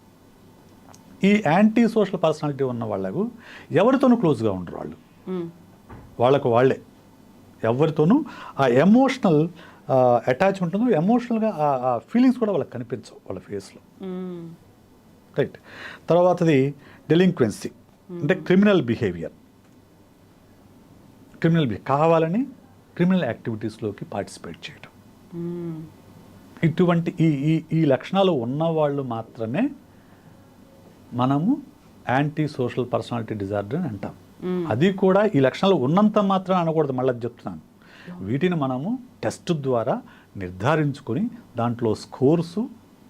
ఈ యాంటీ సోషల్ పర్సనాలిటీ ఉన్న వాళ్ళకు ఎవరితోనూ క్లోజ్గా ఉండరు. వాళ్ళకు వాళ్ళే ఎవరితోనూ ఆ ఎమోషనల్ అటాచ్మెంట్ ఉందో, ఎమోషనల్గా ఆ ఫీలింగ్స్ కూడా వాళ్ళకి కనిపించవు వాళ్ళ ఫేస్లో. రైట్. తర్వాతది డెలింక్వెన్సీ, అంటే క్రిమినల్ బిహేవియర్. కావాలని క్రిమినల్ యాక్టివిటీస్లోకి పార్టిసిపేట్ చేయడం. ఇటువంటి ఈ లక్షణాలు ఉన్నవాళ్ళు మాత్రమే మనము యాంటీ సోషల్ పర్సనాలిటీ డిజార్డర్ అని అంటాం. అది కూడా ఈ లక్షణాలు ఉన్నంత మాత్రం అనకూడదు. మళ్ళీ చెప్తున్నాను, వీటిని మనము టెస్ట్ ద్వారా నిర్ధారించుకొని దాంట్లో స్కోర్సు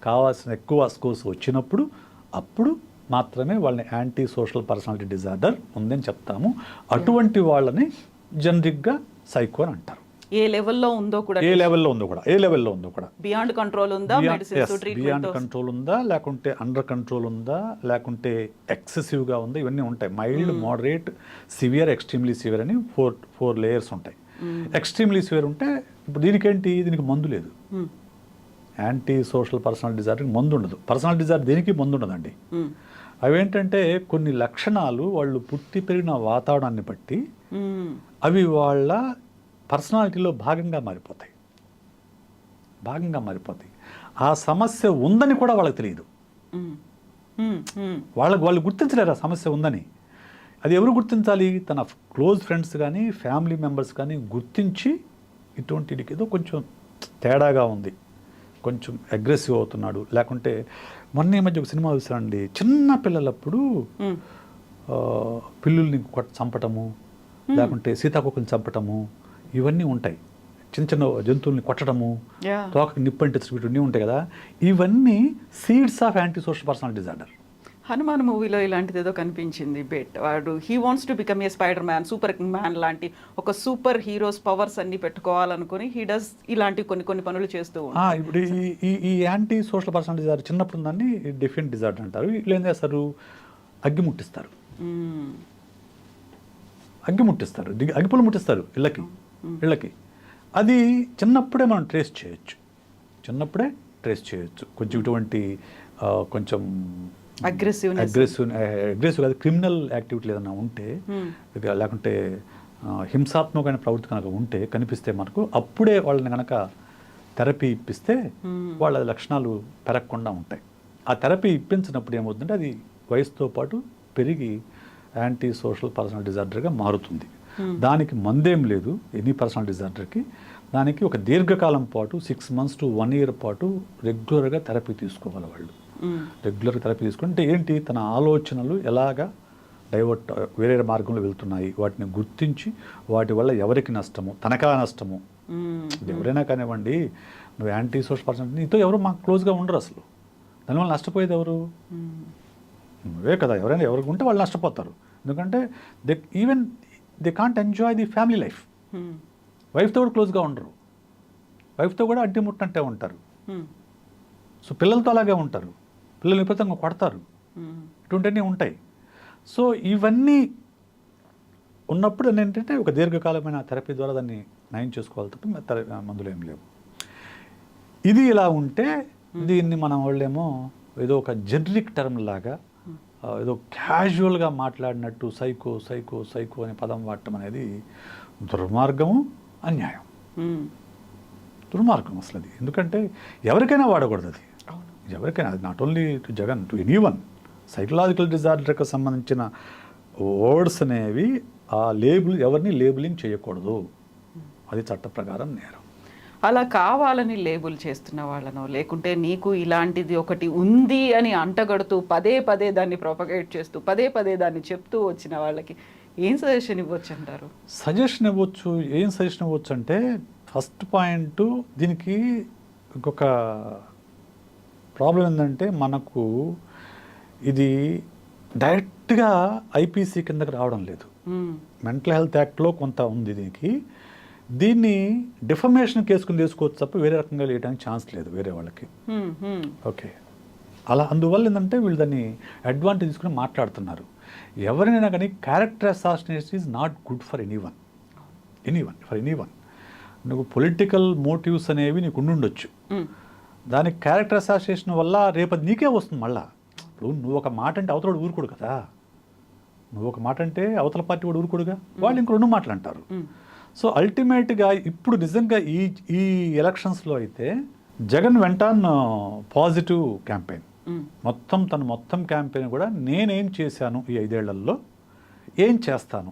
కావాల్సిన ఎక్కువ స్కోర్స్ వచ్చినప్పుడు అప్పుడు మాత్రమే వాళ్ళని యాంటీ సోషల్ పర్సనాలిటీ డిజార్డర్ ఉందని చెప్తాము. అటువంటి వాళ్ళని జనరిక్గా సైకో అని అంటారు. ఏ లెవెల్లో ఉందో కూడా, బియాండ్ కంట్రోల్ ఉందా, బియాండ్ కంట్రోల్ ఉందా, లేకుంటే అండర్ కంట్రోల్ ఉందా, లేకుంటే ఎక్సెసివ్గా ఉందా, ఇవన్నీ ఉంటాయి. Mild, moderate, severe, extremely severe అని ఫోర్ లేయర్స్ ఉంటాయి. ఎక్స్ట్రీమ్లీ సివియర్ ఉంటే ఇప్పుడు దీనికి మందు లేదు. యాంటీ సోషల్ పర్సనాలిటీ డిజార్డర్కి మందు ఉండదు. పర్సనాలిటీ డిజార్డర్ దేనికి మందు ఉండదండి. అవేంటంటే కొన్ని లక్షణాలు వాళ్ళు పుట్టి పెరిగిన వాతావరణాన్ని బట్టి అవి వాళ్ళ పర్సనాలిటీలో భాగంగా మారిపోతాయి. ఆ సమస్య ఉందని కూడా వాళ్ళకి తెలియదు. వాళ్ళు గుర్తించలేరు ఆ సమస్య ఉందని. అది ఎవరు గుర్తించాలి? తన క్లోజ్ ఫ్రెండ్స్ కానీ ఫ్యామిలీ మెంబర్స్ కానీ గుర్తించి ఇటువంటికి ఏదో కొంచెం తేడాగా ఉంది, కొంచెం అగ్రెసివ్ అవుతున్నాడు. లేకుంటే మొన్న ఈ మధ్య ఒక సినిమా చూసానండి, చిన్న పిల్లలప్పుడు పిల్లుల్ని చంపటము, లేకుంటే సీతాకోకల్ని చంపటము, ఇవన్నీ ఉంటాయి. చిన్న జంతువుల్ని కొట్టడము, తోకకి నిప్పంటించడం, ఇవన్నీ ఉంటాయి కదా. ఇవన్నీ seeds of anti social personality disorder. Hanuman మూవీలో ఇలాంటిది ఏదో కనిపించింది. వాడు he wants to become a spider man, super man లాంటి ఒక సూపర్ హీరోస్ పవర్స్ అన్ని పెట్టుకోవాలనుకుని హీ డస్ ఇలాంటి కొన్ని పనులు చేస్తూ ఉంటారు. ఇప్పుడు ఈ యాంటీ సోషల్ పర్సనాలిటీ డిజార్డర్ చిన్నప్పుడు దాన్ని డిఫరెంట్ డిజార్డర్ అంటారు. వీళ్ళు ఏం చేస్తారు? అగ్గి ముట్టిస్తారు, అగ్గిపుల్ల ముట్టిస్తారు ఇళ్ళకి. అది చిన్నప్పుడే మనం ట్రేస్ చేయొచ్చు. కొంచెం ఇటువంటి కొంచెం అగ్రెసివ్ కాదు, క్రిమినల్ యాక్టివిటీ ఏదైనా ఉంటే, లేకుంటే హింసాత్మకమైన ప్రవృత్తి కనుక ఉంటే కనిపిస్తే మనకు, అప్పుడే వాళ్ళని కనుక థెరపీ ఇప్పిస్తే వాళ్ళ లక్షణాలు పెరగకుండా ఉంటాయి. ఆ థెరపీ ఇప్పించినప్పుడు ఏమవుతుందంటే అది వయసుతో పాటు పెరిగి యాంటీ సోషల్ పర్సనల్ డిజార్డర్గా మారుతుంది. దానికి మందేం లేదు ఎనీ పర్సనల్ డిజార్డర్కి. దానికి ఒక దీర్ఘకాలం పాటు 6 months to 1 year పాటు రెగ్యులర్గా థెరపీ తీసుకోవాలి వాళ్ళు. రెగ్యులర్గా థెరపీ తీసుకుంటే ఏంటి, తన ఆలోచనలు ఎలాగా డైవర్ట్ వేరే మార్గంలో వెళ్తున్నాయి వాటిని గుర్తించి వాటి వల్ల ఎవరికి నష్టము, తనకా నష్టము. ఎవరైనా కానివ్వండి, నువ్వు యాంటీ సోషల్ పర్సన్, నీతో ఎవరు మాకు క్లోజ్గా ఉండరు అసలు. దానివల్ల నష్టపోయేది ఎవరు? నువ్వే కదా. ఎవరికి ఉంటే వాళ్ళు నష్టపోతారు. ఎందుకంటే they can't enjoy the family life. వైఫ్తో కూడా క్లోజ్గా ఉండరు, వైఫ్తో కూడా అడ్డి ముట్టంటే ఉంటారు. సో పిల్లలతో అలాగే ఉంటారు, పిల్లలు విపరీతంగా కొడతారు, ఇటువంటివన్నీ ఉంటాయి. సో ఇవన్నీ ఉన్నప్పుడు ఏంటంటే ఒక దీర్ఘకాలమైన థెరపీ ద్వారా దాన్ని నయం చేసుకోవాలి తప్ప మందులు ఏం లేవు. ఇది ఇలా ఉంటే దీన్ని మనం వాళ్ళేమో ఏదో ఒక జనరిక్ టర్మ్ లాగా ఏదో క్యాజువల్గా మాట్లాడినట్టు సైకో సైకో సైకో అనే పదం వాడటం అనేది దుర్మార్గము, అన్యాయం. దుర్మార్గం అసలు అది. ఎందుకంటే ఎవరికైనా వాడకూడదు అది, ఎవరికైనా. అది not only to Jagan, to anyone. Psychological డిజార్డర్కి సంబంధించిన వర్డ్స్ అనేవి ఆ ఎవరిని లేబులింగ్ చేయకూడదు, అది చట్ట ప్రకారం నేరం. అలా కావాలని లేబుల్ చేస్తున్న వాళ్ళనో, లేకుంటే నీకు ఇలాంటిది ఒకటి ఉంది అని అంటగడుతూ పదే పదే దాన్ని ప్రొపగేట్ చేస్తూ పదే పదే దాన్ని చెప్తూ వచ్చిన వాళ్ళకి ఏం సజెషన్ ఇవ్వచ్చు అంటారు? సజెషన్ ఇవ్వచ్చు, ఏం సజెషన్ ఇవ్వచ్చు అంటే, ఫస్ట్ పాయింట్, దీనికి ఇంకొక ప్రాబ్లం ఏంటంటే, మనకు ఇది డైరెక్ట్గా ఐపీసీ కిందకి రావడం లేదు. మెంటల్ హెల్త్ యాక్ట్లో కొంత ఉంది దీన్ని డిఫమేషన్ కేసుకుని తీసుకోవచ్చు తప్ప వేరే రకంగా వేయడానికి ఛాన్స్ లేదు వేరే వాళ్ళకి. ఓకే, అలా అందువల్ల ఏంటంటే వీళ్ళు దాన్ని అడ్వాంటేజ్ తీసుకుని మాట్లాడుతున్నారు. ఎవరినైనా కానీ character assassination is not good for anyone. నువ్వు పొలిటికల్ మోటివ్స్ అనేవి నీకు ఉండుండొచ్చు, దానికి క్యారెక్టర్ అసాసినేషన్ వల్ల రేపటి నీకే వస్తుంది మళ్ళా. ఇప్పుడు నువ్వు ఒక మాట అంటే అవతల వాడు ఊరుకోడు కదా, నువ్వు ఒక మాట అంటే అవతల పార్టీ వాడు ఊరుకోడుగా, వాళ్ళు ఇంకో రెండు మాటలు అంటారు. సో అల్టిమేట్గా ఇప్పుడు నిజంగా ఈ ఎలక్షన్స్లో అయితే జగన్ వెంట పాజిటివ్ క్యాంపెయిన్, మొత్తం క్యాంపెయిన్ కూడా నేనేం చేశాను ఈ 5 ఏళ్లలో, ఏం చేస్తాను,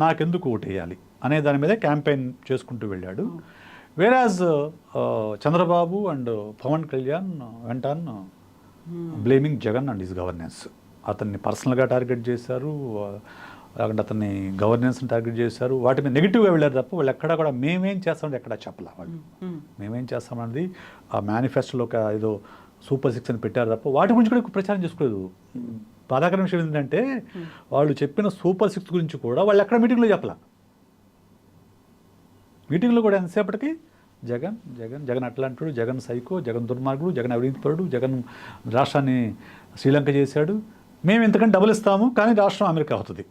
నాకెందుకు ఓటేయాలి అనే దాని మీదే క్యాంపెయిన్ చేసుకుంటూ వెళ్ళాడు. వేరాజ్ చంద్రబాబు అండ్ పవన్ కళ్యాణ్ వెంట blaming Jagan and his governance. అతన్ని పర్సనల్గా టార్గెట్ చేశారు, లేకుంటే అతన్ని గవర్నెన్స్ని టార్గెట్ చేశారు, వాటి మీద నెగిటివ్గా వెళ్ళారు తప్ప వాళ్ళు ఎక్కడా కూడా మేమేం చేస్తామని ఎక్కడా చెప్పలే. వాళ్ళు మేమేం చేస్తామన్నది ఆ మేనిఫెస్టోలో ఒక ఏదో సూపర్ 6 అని పెట్టారు తప్ప వాటి గురించి కూడా ప్రచారం చేసుకోలేదు. బాధాకరమైన విషయం ఏంటంటే వాళ్ళు చెప్పిన సూపర్ 6 గురించి కూడా వాళ్ళు ఎక్కడ మీటింగ్లో చెప్పలే. మీటింగ్లో కూడా ఎంతసేపటికి జగన్ జగన్ జగన్ అట్లాంటాడు, జగన్ సైకో, జగన్ దుర్మార్గుడు, జగన్ అవినీతిపరుడు, జగన్ రాష్ట్రాన్ని శ్రీలంక చేశాడు, మేము ఇంతకంటే డబ్బులు ఇస్తాము కానీ రాష్ట్రం అమెరికా అవుతుంది.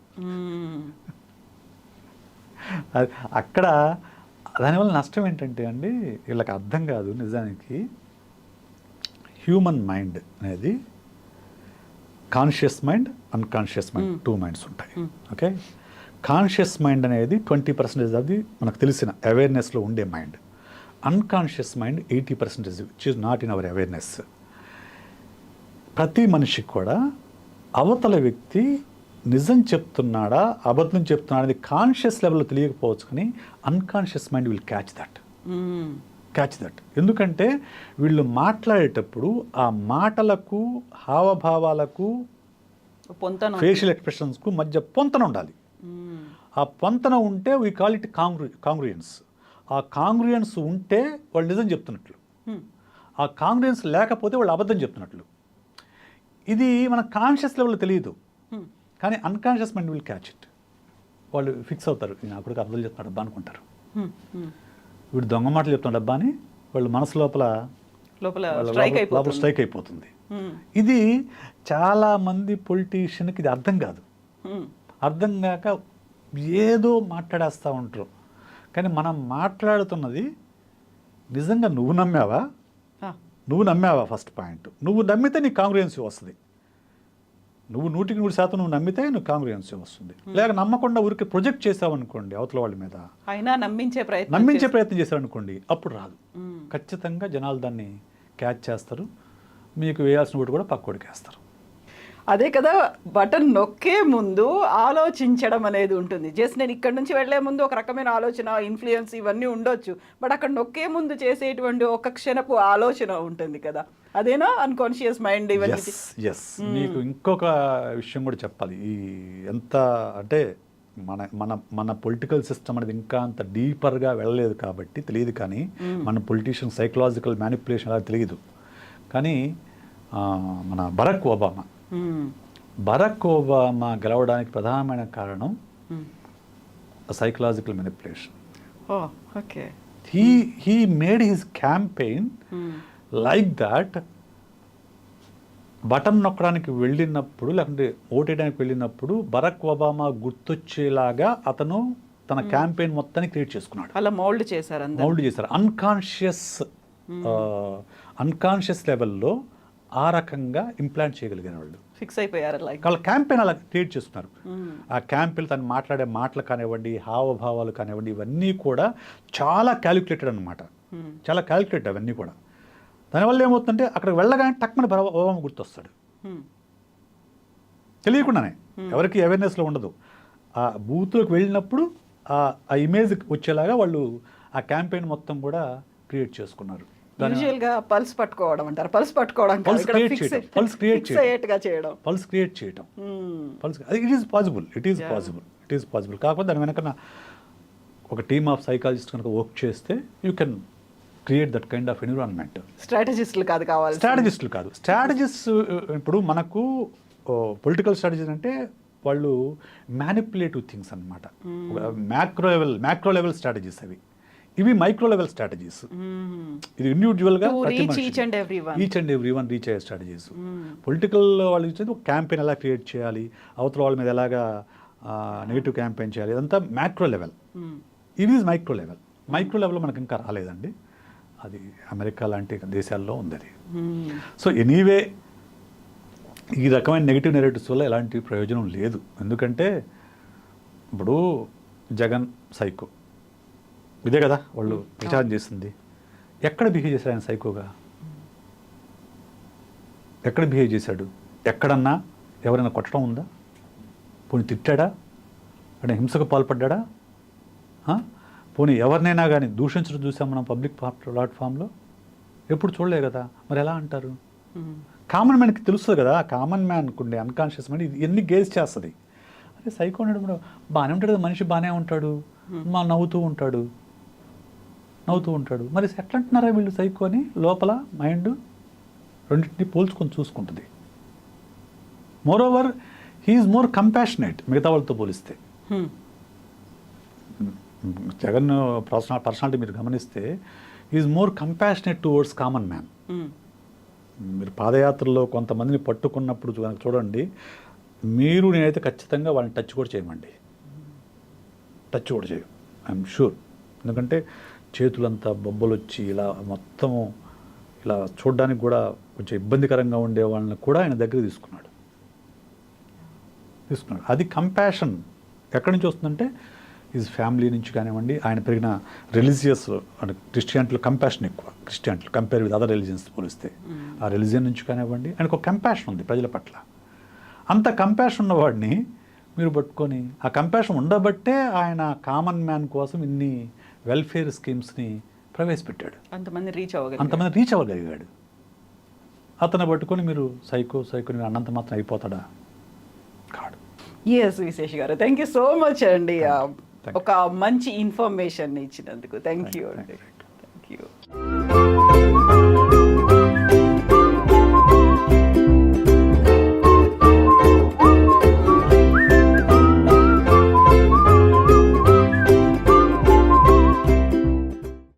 అక్కడ దానివల్ల నష్టం ఏంటంటే అండి, వీళ్ళకి అర్థం కాదు నిజానికి హ్యూమన్ మైండ్ అనేది conscious mind, unconscious mind, 2 minds ఉంటాయి. ఓకే, కాన్షియస్ మైండ్ అనేది 20% అది మనకు తెలిసిన అవేర్నెస్లో ఉండే mind. Unconscious mind 80% which is not in our awareness. ప్రతి మనిషికి కూడా అవతల వ్యక్తి నిజం చెప్తున్నాడా అబద్ధం చెప్తున్నాడా అనేది కాన్షియస్ లెవెల్లో తెలియకపోవచ్చు, కానీ unconscious mind will catch that. ఎందుకంటే వీళ్ళు మాట్లాడేటప్పుడు ఆ మాటలకు, హావభావాలకు, ఫేషియల్ ఎక్స్ప్రెషన్స్కు మధ్య పొంతన ఉండాలి. ఆ పొంతన ఉంటే వీ కాల్ ఇట్ కాంగ్రూయన్స్. ఆ కాంగ్రూయన్స్ ఉంటే వాళ్ళు నిజం చెప్తున్నట్లు, ఆ కాంగ్రూయన్స్ లేకపోతే వాళ్ళు అబద్ధం చెప్తున్నట్లు. ఇది మన కాన్షియస్ లెవెల్లో తెలియదు, కానీ unconscious mind will catch it. వాళ్ళు ఫిక్స్ అవుతారు, నా కొడుకు అబద్ధాలు చెప్తున్నాడు అబ్బా అనుకుంటారు, వీడు దొంగ మాటలు చెప్తున్నాడు అబ్బా అని వాళ్ళు మనసు లోపల స్ట్రైక్ అయిపోతుంది. ఇది చాలామంది పొలిటీషియన్కి ఇది అర్థం కాదు. అర్థం కాక ఏదో మాట్లాడేస్తూ ఉంటారు. కానీ మనం మాట్లాడుతున్నది నిజంగా నువ్వు నమ్మావా ఫస్ట్ పాయింట్. నువ్వు నమ్మితే నీకు కాంగ్రూయన్సీ వస్తుంది. నువ్వు 100% నువ్వు నమ్మితే నువ్వు కాంగ్రూయన్సీ వస్తుంది. లేక నమ్మకుండా ఊరికి ప్రొజెక్ట్ చేసావు అనుకోండి అవతల వాళ్ళ మీద, అయినా నమ్మించే ప్రయత్నం చేశారు అనుకోండి, అప్పుడు రాదు. ఖచ్చితంగా జనాలు దాన్ని క్యాచ్ చేస్తారు, మీకు వేయాల్సిన ఓటు కూడా పక్కోడికి వేస్తారు. అదే కదా, బటన్ నొక్కే ముందు ఆలోచించడం అనేది ఉంటుంది. జస్ట్ నేను ఇక్కడ నుంచి వెళ్లే ముందు ఒక రకమైన ఆలోచన, ఇన్ఫ్లుయెన్స్ ఇవన్నీ ఉండొచ్చు, బట్ అక్కడ నొక్కే ముందు చేసేటువంటి ఒక క్షణపు ఆలోచన ఉంటుంది కదా, అదేనా అన్కాన్షియస్ మైండ్ ఇవన్నీ. ఎస్, మీకు ఇంకొక విషయం కూడా చెప్పాలి. ఈ ఎంత అంటే మన పొలిటికల్ సిస్టమ్ అనేది ఇంకా అంత డీపర్గా వెళ్ళలేదు కాబట్టి తెలియదు, కానీ మన పొలిటీషియన్ సైకలాజికల్ మ్యానిపులేషన్ అలా తెలియదు. కానీ మన బరాక్ ఒబామా గెలవడానికి ప్రధానమైన కారణం psychological manipulation. He made his campaign like that. Button నొక్కడానికి వెళ్ళినప్పుడు, లేకుంటే ఓటేయడానికి వెళ్ళినప్పుడు బరాక్ ఒబామా గుర్తొచ్చేలాగా అతను తన క్యాంపెయిన్ మొత్తాన్ని క్రియేట్ చేసుకున్నాడు. అలా మౌల్డ్ చేశారు. అన్కాన్షియస్ లెవెల్లో ఆ రకంగా ఇంప్లాంట్ చేయగలిగిన వాళ్ళు. ఫిక్స్ అయిపోయారు లైక్ వాళ్ళ క్యాంపెయిన్ అలా క్రియేట్ చేస్తున్నారు. ఆ క్యాంపెయిన్ తను మాట్లాడే మాటలు కానివ్వండి, హావభావాలు కానివ్వండి, ఇవన్నీ కూడా చాలా క్యాలిక్యులేటెడ్ అనమాట. చాలా క్యాలిక్యులేటెడ్ అవన్నీ కూడా. దానివల్ల ఏమవుతుందంటే అక్కడికి వెళ్ళగానే టక్మని ఓబామా గుర్తొస్తాడు తెలియకుండానే, ఎవరికి అవేర్నెస్లో ఉండదు. ఆ బూత్లోకి వెళ్ళినప్పుడు ఆ ఇమేజ్ వచ్చేలాగా వాళ్ళు ఆ క్యాంపెయిన్ మొత్తం కూడా క్రియేట్ చేసుకున్నారు. యూజువల్ గా పల్స్ పట్టుకోవడం అంటారు, పల్స్ పట్టుకోవడం పల్స్ క్రియేట్ చేయడం, పల్స్ క్రియేట్ చేయడం, పల్స్ క్రియేట్ చేయడం, pulse it is possible, it is possible, it is possible. కాకపోతే దాని వెనక ఒక టీమ్ ఆఫ్ సైకాలజిస్ట్ కనుక వర్క్ చేస్తే you can create that kind of environment. స్ట్రాటజిస్టులు కాదు కావాలి, స్ట్రాటజిస్టులు కాదు. స్ట్రాటజిస్ట్ ఇప్పుడు మనకు పొలిటికల్ స్ట్రాటజీ అంటే వాళ్ళు మ్యానిపులేటివ్ థింగ్స్ అనమాట. మ్యాక్రో లెవెల్ స్ట్రాటజీస్ అవి. ఇవి మైక్రో లెవెల్ స్ట్రాటజీస్. ఇది ఇండివిజువల్గా each and every one reach అయ్యే స్ట్రాటజీస్. పొలిటికల్ వాళ్ళు ఇచ్చేది ఒక క్యాంపెయిన్ ఎలా క్రియేట్ చేయాలి, అవతల వాళ్ళ మీద ఎలాగా నెగిటివ్ క్యాంపెయిన్ చేయాలి, ఇదంతా మ్యాక్రో లెవెల్. ఇది ఈజ్ మైక్రో లెవెల్. మైక్రో లెవెల్లో మనకు ఇంకా రాలేదండి. అది అమెరికా లాంటి దేశాల్లో ఉంది అది. సో ఎనీవే ఈ రకమైన నెగిటివ్ నెరేటివ్స్ వల్ల ఎలాంటి ప్రయోజనం లేదు. ఎందుకంటే ఇప్పుడు జగన్ సైకో ఇదే కదా వాళ్ళు ప్రచారం చేసింది. ఎక్కడ బిహేవ్ చేశాడు ఆయన సైకోగా? ఎక్కడ బిహేవ్ చేశాడు? ఎక్కడన్నా ఎవరైనా కొట్టడం ఉందా? పోనీ తిట్టాడా? అంటే హింసకు పాల్పడ్డా? పోనీ ఎవరినైనా కానీ దూషించడం చూసాం మనం పబ్లిక్ ప్లాట్ఫామ్లో? ఎప్పుడు చూడలే కదా. మరి ఎలా అంటారు? కామన్ మ్యాన్కి తెలుస్తుంది కదా. కామన్ మ్యాన్కి ఉండే అన్కాన్షియస్ మైండ్ ఎన్ని గేజ్ చేస్తుంది. అదే సైకో ఉన్నాడు బాగానే ఉంటాడు కదా, మనిషి బాగానే ఉంటాడు, నవ్వుతూ ఉంటాడు. మరి ఎట్లా అంటున్నారా వీళ్ళు సైకో అని? లోపల మైండ్ రెండింటిని పోల్చుకొని చూసుకుంటుంది. Moreover he's more compassionate మిగతా వాళ్ళతో పోలిస్తే. జగన్ పర్సనాలిటీ మీరు గమనిస్తే is more compassionate towards common man. మీరు పాదయాత్రలో కొంతమందిని పట్టుకున్నప్పుడు చూడండి, మీరు నేనైతే ఖచ్చితంగా వాళ్ళని టచ్ కూడా చేయమండి. టచ్ కూడా చేయం, ఐఎమ్ షూర్. ఎందుకంటే చేతులంతా బొబ్బలు వచ్చి ఇలా మొత్తము ఇలా చూడడానికి కూడా కొంచెం ఇబ్బందికరంగా ఉండే వాళ్ళని కూడా ఆయన దగ్గర తీసుకున్నాడు. అది కంపాషన్ ఎక్కడి నుంచి వస్తుందంటే ఈజ్ ఫ్యామిలీ నుంచి కానివ్వండి, ఆయన పెరిగిన రిలీజియస్ అంటే క్రిస్టియానిటీలో కంపాషన్ ఎక్కువ. క్రిస్టియానిటీలో కంపేర్ విత్ అదర్ రిలీజియన్స్ పోలిస్తే ఆ రిలీజియన్ నుంచి కానివ్వండి ఆయనకు ఒక కంపాషన్ ఉంది ప్రజల పట్ల. అంత కంపాషన్ ఉన్నవాడిని మీరు పట్టుకొని, ఆ కంపాషన్ ఉండబట్టే ఆయన కామన్ మ్యాన్ కోసం ఇన్ని వెల్ఫేర్ స్కీమ్స్ని ప్రవేశపెట్టాడు. అంతమంది రీచ్ అవ్వగలిగాడు. అతను పట్టుకొని మీరు సైకోని అన్నంత మాత్రం అయిపోతాడా? కాడు. ఎస్ విశేష్ గారు, థ్యాంక్ యూ సో మచ్ అండి. ఒక మంచి ఇన్ఫర్మేషన్ ఇచ్చినందుకు థ్యాంక్ యూ అండి. Thank you.